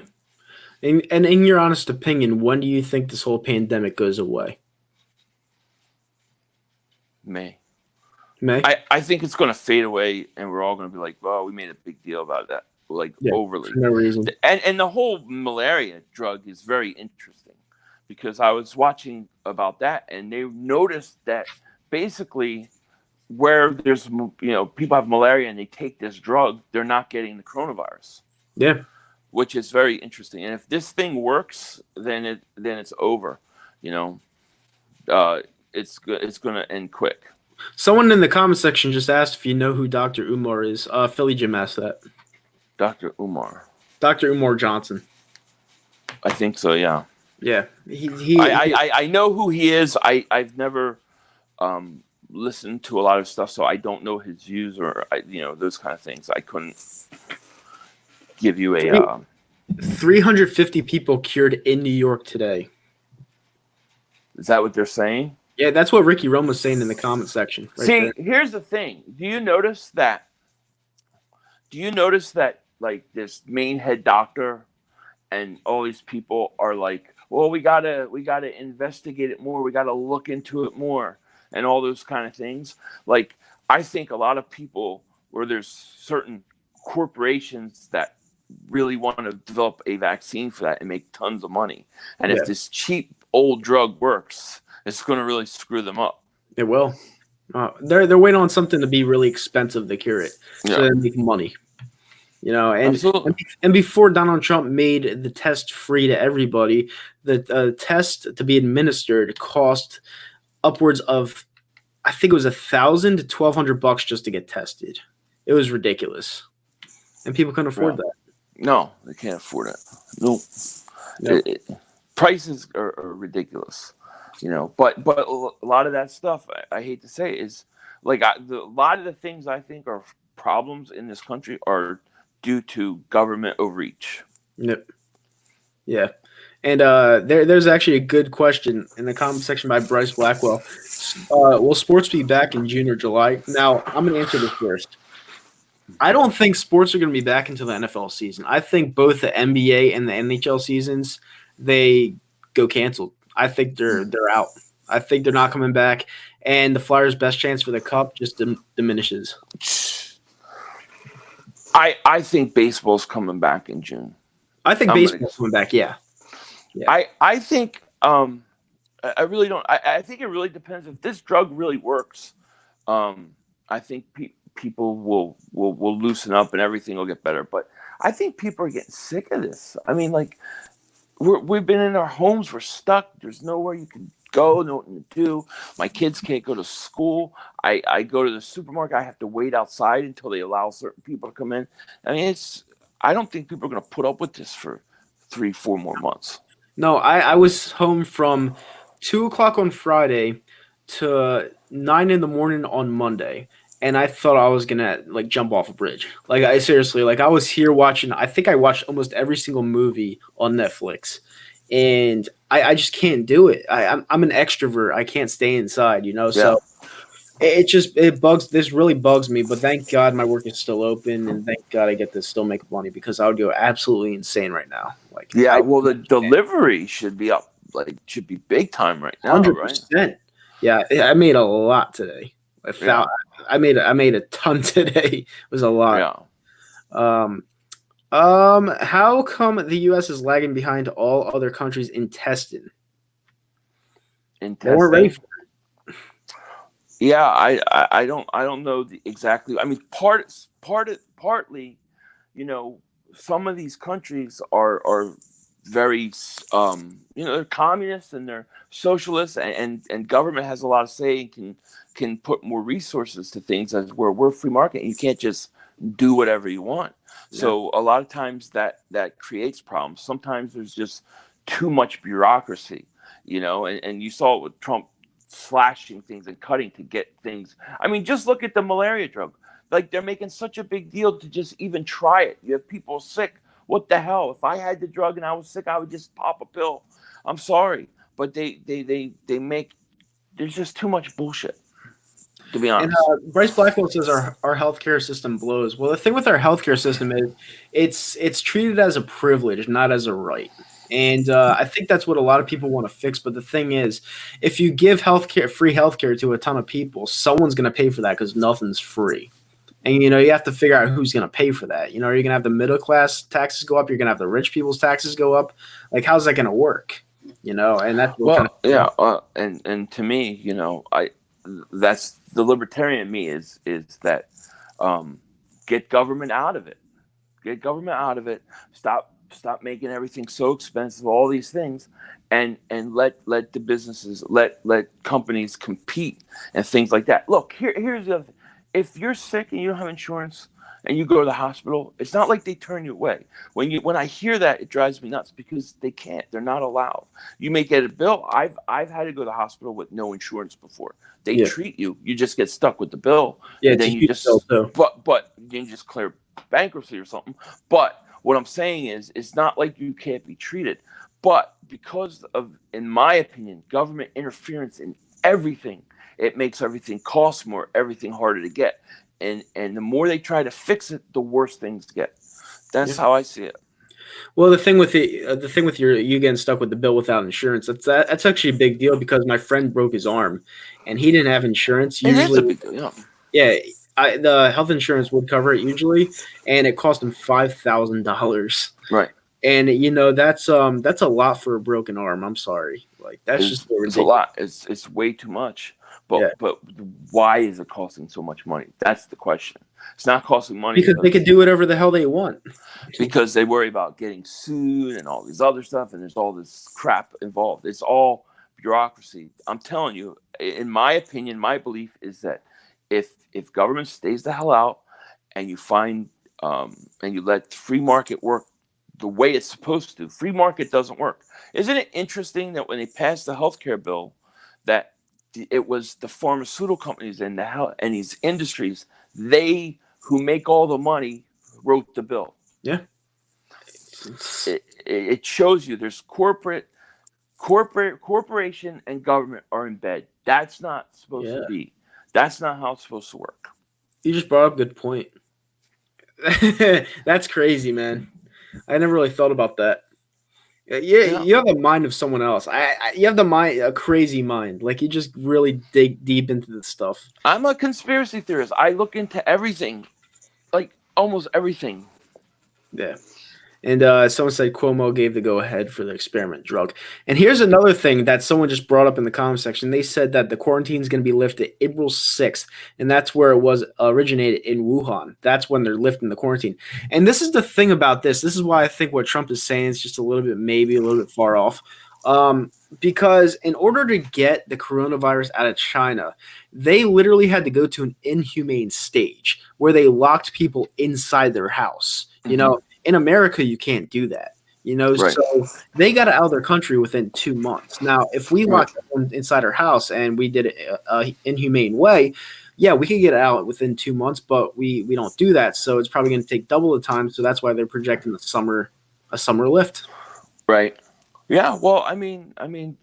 And in your honest opinion, when do you think this whole pandemic goes away? May. May? I think it's going to fade away and we're all going to be like, well, we made a big deal about that. Like Yeah, overly. for no reason. And the whole malaria drug is very interesting because I was watching about that and they noticed that basically where there's people have malaria and they take this drug, they're not getting the coronavirus. Yeah. Which is very interesting. And if this thing works, then it's over. It's good. It's going to end quick. Someone in the comment section just asked if you know who Dr. Umar is. Philly Jim asked that. Dr. Umar. Dr. Umar Johnson. I think so. Yeah. Yeah. I know who he is. I've never listened to a lot of stuff, so I don't know his views or those kind of things. I couldn't give you a 350 people cured in New York today. Is that what they're saying? Yeah, that's what Ricky Rome was saying in the comment section. See, here's the thing. Do you notice that like this main head doctor and all these people are like, well, we gotta investigate it more. We gotta look into it more and all those kind of things. Like, I think a lot of people where there's certain corporations that really want to develop a vaccine for that and make tons of money. And if this cheap old drug works, it's going to really screw them up. It will. They're waiting on something to be really expensive to cure it, so they make money. And before Donald Trump made the test free to everybody, the test to be administered cost upwards of, I think it was $1,000 to $1,200 just to get tested. It was ridiculous, and people couldn't afford that. No, they can't afford it. No, prices are ridiculous. But a lot of that stuff, I hate to say, is like a lot of the things I think are problems in this country are due to government overreach. Yep. Yeah. And there's actually a good question in the comment section by Bryce Blackwell. Will sports be back in June or July? Now, I'm going to answer this first. I don't think sports are going to be back until the NFL season. I think both the NBA and the NHL seasons, they go canceled. I think they're out. I think they're not coming back, and the Flyers' best chance for the cup just diminishes. I think baseball's coming back in June. I think baseball's coming back. Yeah. I think I really don't. I think it really depends if this drug really works. I think people will loosen up and everything will get better. But I think people are getting sick of this. I mean, like, we've been in our homes. We're stuck. There's nowhere you can go, nothing to do. My kids can't go to school. I go to the supermarket. I have to wait outside until they allow certain people to come in. I mean, I don't think people are going to put up with this for 3-4 more months. No, I was home from 2:00 on Friday to 9 in the morning on Monday. And I thought I was gonna like jump off a bridge. Like I seriously, like I was here watching. I think I watched almost every single movie on Netflix, and I just can't do it. I'm an extrovert. I can't stay inside, So it bugs. This really bugs me. But thank God my work is still open, and thank God I get to still make money because I would go absolutely insane right now. Like the delivery should be up. Like should be big time right now. 100%. Right? Yeah, I made a lot today. Yeah. I made a ton today. It was a lot. Yeah. Um, how come the U.S. is lagging behind all other countries in testing? In They weren't ready testing. for Yeah, I don't know exactly. I mean, partly, you know, some of these countries are very they're communists and they're socialists, and government has a lot of say and can put more resources to things, as where we're free market. You can't just do whatever you want. Yeah. So a lot of times that creates problems. Sometimes there's just too much bureaucracy, and you saw it with Trump slashing things and cutting to get things. I mean, just look at the malaria drug. Like, they're making such a big deal to just even try it. You have people sick. What the hell? If I had the drug and I was sick, I would just pop a pill. I'm sorry, but they make, there's just too much bullshit, to be And honest. Bryce Blackwell says our healthcare system blows. Well, the thing with our healthcare system is it's treated as a privilege, not as a right. And I think that's what a lot of people want to fix. But the thing is, if you give free healthcare to a ton of people, someone's going to pay for that because nothing's free. And you have to figure out who's going to pay for that. Are you going to have the middle class taxes go up? You're going to have the rich people's taxes go up. Like, how's that going to work? And that's what kind Well, yeah, of and to me, I that's the libertarian in me is that get government out of it. Get government out of it. Stop making everything so expensive. All these things, and let the businesses, let companies compete and things like that. Look, here's the other thing. If you're sick and you don't have insurance and you go to the hospital, it's not like they turn you away. When I hear that, it drives me nuts because they can't. They're not allowed. You may get a bill. I've had to go to the hospital with no insurance before. They yeah, treat you. You just get stuck with the bill, yeah. and It's a then you huge bill just too. but you just clear bankruptcy or something. But what I'm saying is, it's not like you can't be treated. But because of, in my opinion, government interference in everything, it makes everything cost more, everything harder to get. And the more they try to fix it, the worse things get. That's Yeah. how I see it. Well, the thing with you getting stuck with the bill without insurance, that's actually a big deal because my friend broke his arm, and he didn't have insurance. It is a Usually, big deal. Yeah. yeah, the health insurance would cover it usually, and it cost him $5,000. Right. And that's a lot for a broken arm. I'm sorry, like that's just so It's a ridiculous. lot. It's way too much. Yeah, But why is it costing so much money? That's the question. It's not costing money because they could do whatever the hell they want. because they worry about getting sued and all these other stuff, and there's all this crap involved. It's all bureaucracy. I'm telling you, in my opinion, my belief is that if government stays the hell out, and you find and you let free market work the way it's supposed to, free market doesn't work. Isn't it interesting that when they passed the healthcare bill, that it was the pharmaceutical companies and the health and these industries, they who make all the money, wrote the bill. Yeah, It shows you there's corporation and government are in bed. That's not supposed to yeah. be. That's not how it's supposed to work. You just brought up a good point. That's crazy, man. I never really thought about that. Yeah, Yeah, you have the mind of someone else. You have the mind, a crazy mind. Like you just really dig deep into this stuff. I'm a conspiracy theorist. I look into everything, like almost everything. Yeah. And someone said Cuomo gave the go ahead for the experiment drug. And here's another thing that someone just brought up in the comment section. They said that the quarantine is going to be lifted April 6th, and that's where it was originated in Wuhan. That's when they're lifting the quarantine. And this is the thing about this. This is why I think what Trump is saying is just a little bit, maybe a little bit far off. Because in order to get the coronavirus out of China, they literally had to go to an inhumane stage where they locked people inside their house. In America, you can't do that. Right. So they got out of their country within 2 months. Now, if we Right. locked them inside our house and we did it a inhumane way, yeah, we could get out within 2 months, but we don't do that. So it's probably going to take double the time. So that's why they're projecting a summer lift. Right. Yeah. Well,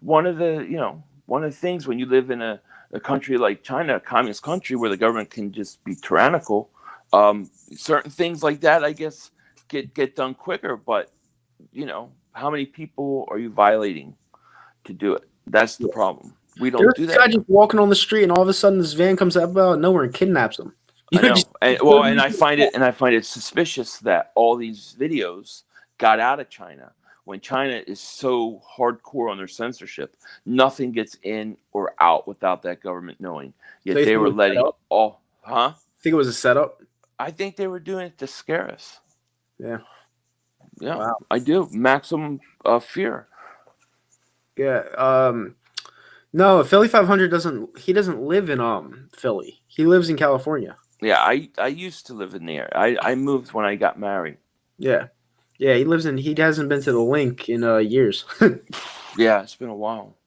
one of the things when you live in a country like China, a communist country where the government can just be tyrannical, certain things like that, I guess, get done quicker. But how many people are you violating to do it? That's the problem. We don't There's do this that guy here. just walking on the street, and all of a sudden, this van comes out of nowhere and kidnaps him. I know, Just and I find it suspicious that all these videos got out of China when China is so hardcore on their censorship. Nothing gets in or out without that government knowing. So Yet you they think it were was set letting up? all, huh? Think it was a setup? I think they were doing it to scare us. Yeah. Yeah, Wow. I do. Maximum fear. Yeah. No, Philly.500 doesn't. He doesn't live in Philly. He lives in California. Yeah, I used to live in there. I moved when I got married. Yeah. Yeah. He lives in. He hasn't been to the link in years. Yeah, it's been a while.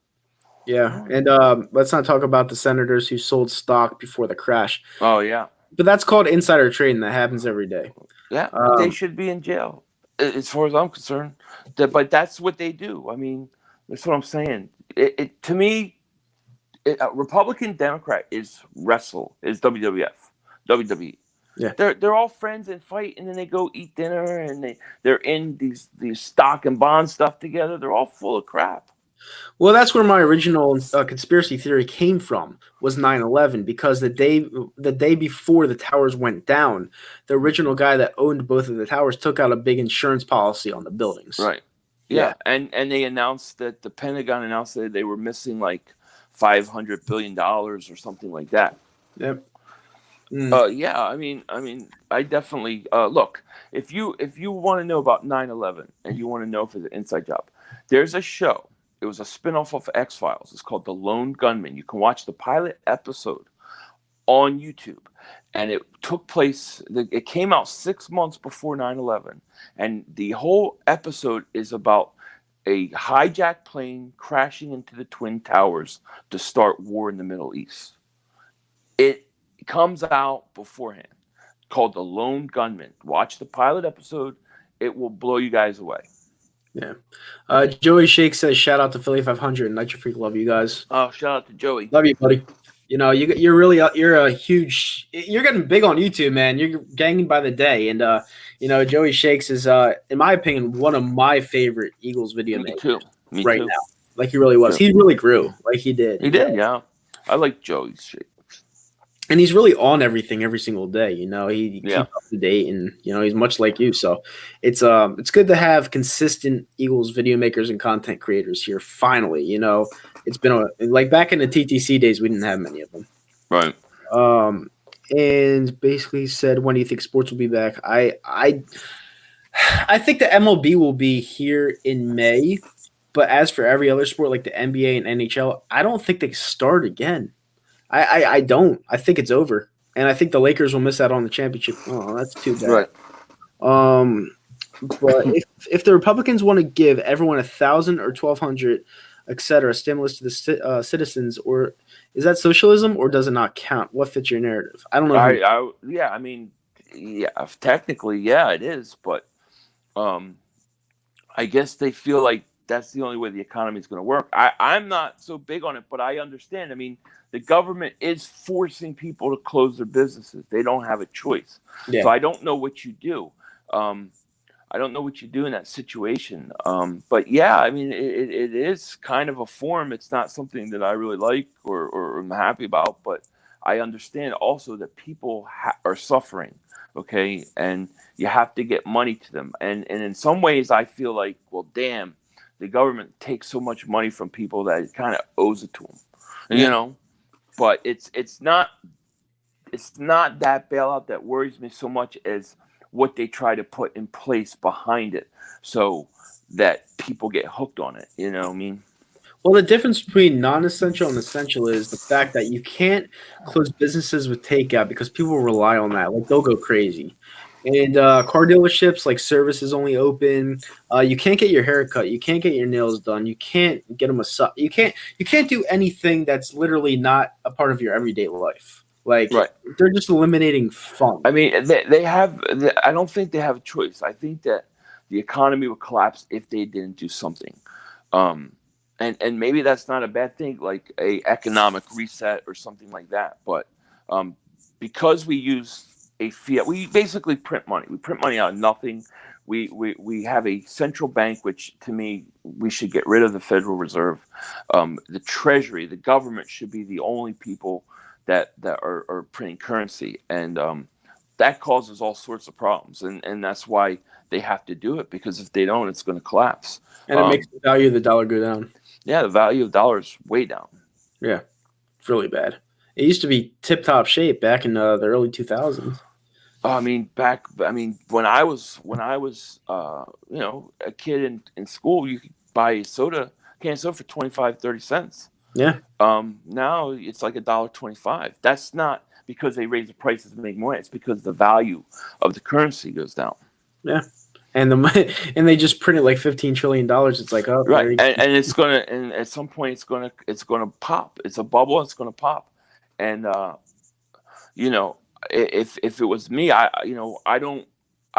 Yeah. Oh, And let's not talk about the senators who sold stock before the crash. oh yeah. But that's called insider trading. That happens every day. Yeah, they Um, should be in jail, as far as I'm concerned. But that's what they do. I mean, that's what I'm saying. To me, Republican Democrat is WWF, WWE. yeah. They're all friends and fight, and then they go eat dinner, and they're in these stock and bond stuff together. They're all full of crap. Well, that's where my original conspiracy theory came from. Was 9/11 because the day before the towers went down, the original guy that owned both of the towers took out a big insurance policy on the buildings. Right. Yeah. Yeah, and they announced that the Pentagon announced that they were missing like $500 billion or something like that. Yep. Mm. Yeah, I mean, I definitely look. If you want to know about 9/11 and you want to know if it's an inside job, there's a show. It was a spinoff of X-Files. It's called The Lone Gunman. You can watch the pilot episode on YouTube, and it took place. It came out 6 months before 9/11, and the whole episode is about a hijacked plane crashing into the Twin Towers to start war in the Middle East. It comes out beforehand, called The Lone Gunman. Watch the pilot episode. It will blow you guys away. Yeah. Joey Shake says, "Shout out to Philly.500 and Nitro Freak. Love you guys. Oh, shout out to Joey. Love you, buddy. You know, you're really you're a huge. You're getting big on YouTube, man. You're ganging by the day, and you know, Joey Shakes is, in my opinion, one of my favorite Eagles video Me makers too. Me right too. now. Like he really was. Yeah. He really grew. Like he did. He did, yeah. I like Joey's shit. And he's really on everything every single day. You know, he Yeah. keeps up to date, and you know, he's much like you. So it's good to have consistent Eagles video makers and content creators here. Finally, you know, it's been like back in the TTC days, we didn't have many of them. Right. And basically said, when do you think sports will be back? I think the MLB will be here in May, but as for every other sport like the NBA and NHL, I don't think they start again. I don't. I think it's over, and I think the Lakers will miss out on the championship. Oh, that's too bad. Right. But if the Republicans want to give everyone 1,000 or 1,200, etc., stimulus to the citizens, or is that socialism, or does it not count? What fits your narrative? I don't know. Yeah, I mean, yeah, technically, yeah, it is, but I guess they feel like that's the only way the economy is going to work. I'm not so big on it, but I understand. I mean, the government is forcing people to close their businesses. They don't have a choice. Yeah. So I don't know what you do. I don't know what you do in that situation. But yeah, I mean, it is kind of a form. It's not something that I really like or am happy about, but I understand also that people are suffering. Okay. And you have to get money to them. And in some ways I feel like, well, damn, the government takes so much money from people that it kind of owes it to them, you know, but it's not that bailout that worries me so much as what they try to put in place behind it so that people get hooked on it. You know what I mean? Well, the difference between non-essential and essential is the fact that you can't close businesses with takeout because people rely on that. Like they'll go crazy. And car dealerships, like services only open. You can't get your hair cut. You can't get your nails done. You can't get them you can't do anything that's literally not a part of your everyday life. Like Right. They're just eliminating fun. I mean, they have. I don't think they have a choice. I think that the economy would collapse if they didn't do something. And maybe that's not a bad thing, like a economic reset or something like that. But because we use a fiat, we basically print money. We print money out of nothing. We have a central bank, which to me, we should get rid of the Federal Reserve. The Treasury, the government should be the only people that are printing currency. And that causes all sorts of problems. And that's why they have to do it, because if they don't, it's going to collapse. And it makes the value of the dollar go down. Yeah, the value of the dollar is way down. Yeah, it's really bad. It used to be tip-top shape back in the early 2000s. I mean, when I was a kid in school, you could buy a can of soda for 25, 30 cents. Yeah. Now it's like $1.25. That's not because they raise the prices to make more. It's because the value of the currency goes down. Yeah. And they just printed like $15 trillion. It's like, oh, right. And it's gonna, and at some point it's gonna pop. It's a bubble. It's gonna pop. And if it was me, I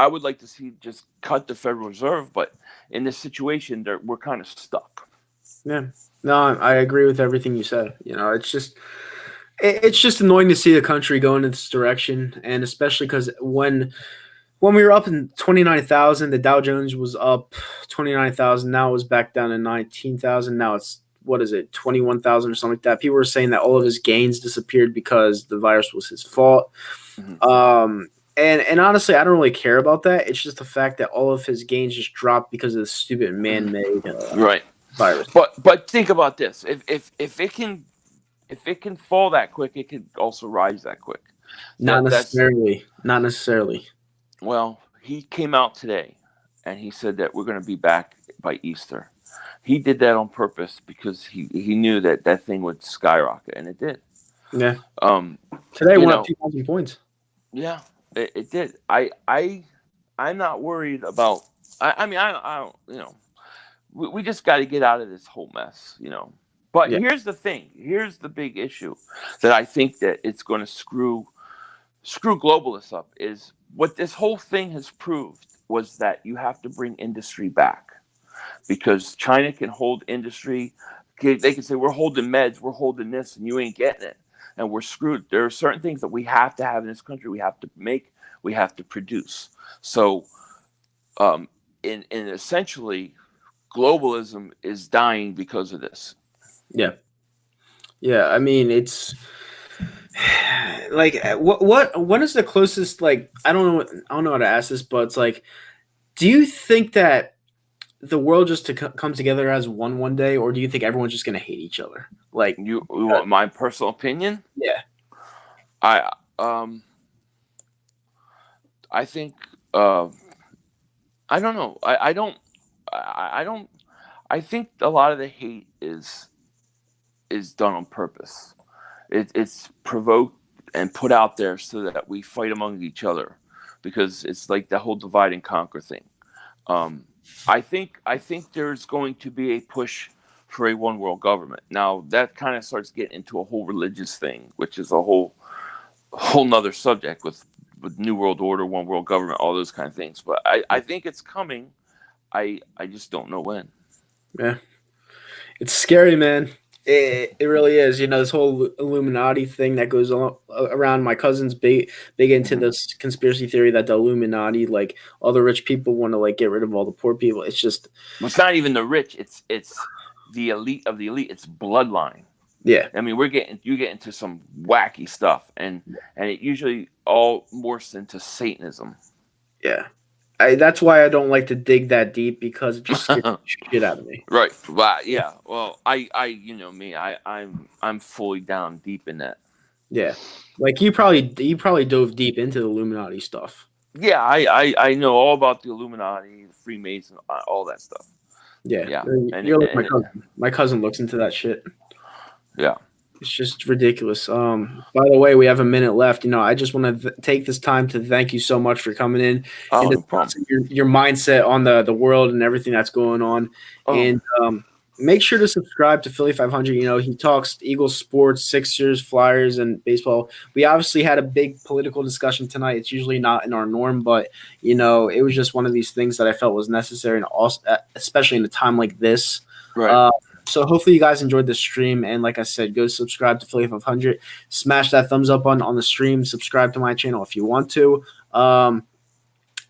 would like to see just cut the Federal Reserve, but in this situation, we're kind of stuck. Yeah, no, I agree with everything you said. It's just annoying to see the country going in this direction, and especially because when we were up in 29,000, the Dow Jones was up 29,000. Now it was back down to 19,000. Now it's, what is it, 21,000 or something like that. People were saying that all of his gains disappeared because the virus was his fault. Mm-hmm. And honestly, I don't really care about that. It's just the fact that all of his gains just dropped because of the stupid man-made virus. But think about this: if it can fall that quick, it can also rise that quick. Not necessarily. Well, he came out today, and he said that we're going to be back by Easter. He did that on purpose because he knew that thing would skyrocket, and it did. Yeah. Today went up 2,000 points. Yeah, it did. I'm not worried about. I don't. We just got to get out of this whole mess, But here's the thing. Here's the big issue that I think that it's going to screw globalists up is what this whole thing has proved was that you have to bring industry back, because China can hold industry. They can say, we're holding meds, we're holding this, and you ain't getting it. And we're screwed. There are certain things that we have to have in this country. We have to make, we have to produce. So in essentially, globalism is dying because of this. Yeah. Yeah, I mean, it's like what is the closest, like, I don't know how to ask this, but it's like, do you think that the world just to come together as one day, or do you think everyone's just going to hate each other? Like, you want my personal opinion? Yeah. I think I don't know. I don't. I think a lot of the hate is done on purpose. It's provoked and put out there so that we fight among each other, because it's like the whole divide and conquer thing. I think there's going to be a push for a one world government. Now that kind of starts getting into a whole religious thing, which is a whole nother subject with New World Order, one world government, all those kind of things. But I think it's coming. I just don't know when. Yeah, it's scary, man. It really is. This whole Illuminati thing that goes on around. My cousin's big into this conspiracy theory that the Illuminati, like, all the rich people want to, like, get rid of all the poor people. It's just, it's not even the rich. It's the elite of the elite. It's bloodline. Yeah. I mean, you get into some wacky stuff, and it usually all morphs into Satanism. Yeah. That's why I don't like to dig that deep, because it just scares the shit out of me. Right. Well, yeah. Well, me. I'm fully down deep in that. Yeah. Like, you probably dove deep into the Illuminati stuff. Yeah, I know all about the Illuminati, the Freemason, all that stuff. Yeah. Yeah. You're like my cousin. My cousin looks into that shit. Yeah. It's just ridiculous. By the way, we have a minute left. I just want to take this time to thank you so much for coming in and your mindset on the world and everything that's going on. Oh. And make sure to subscribe to Philly.500. He talks Eagles sports, Sixers, Flyers, and baseball. We obviously had a big political discussion tonight. It's usually not in our norm, but it was just one of these things that I felt was necessary, and also, especially in a time like this. Right. So hopefully you guys enjoyed the stream, and like I said, go subscribe to Philly.500. Smash that thumbs up on the stream. Subscribe to my channel if you want to.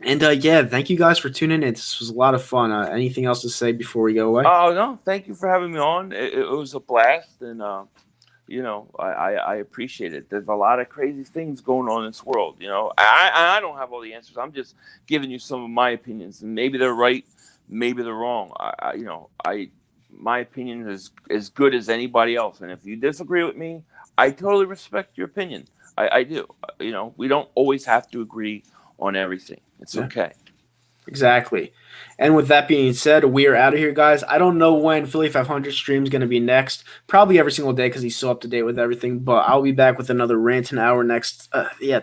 And yeah, thank you guys for tuning in. This was a lot of fun. Anything else to say before we go away? Oh no, thank you for having me on. It was a blast, and I appreciate it. There's a lot of crazy things going on in this world. I don't have all the answers. I'm just giving you some of my opinions, and maybe they're right, maybe they're wrong. I my opinion is as good as anybody else, and if you disagree with me, I totally respect your opinion. I do. We don't always have to agree on everything. It's Yeah. okay. Exactly. And with that being said, we are out of here, guys. I don't know when Philly.500 stream is going to be next. Probably every single day because he's so up to date with everything. But I'll be back with another rant an hour next.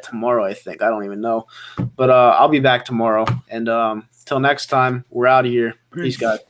Tomorrow, I think. I don't even know. But I'll be back tomorrow. And till next time, we're out of here. Peace, guys.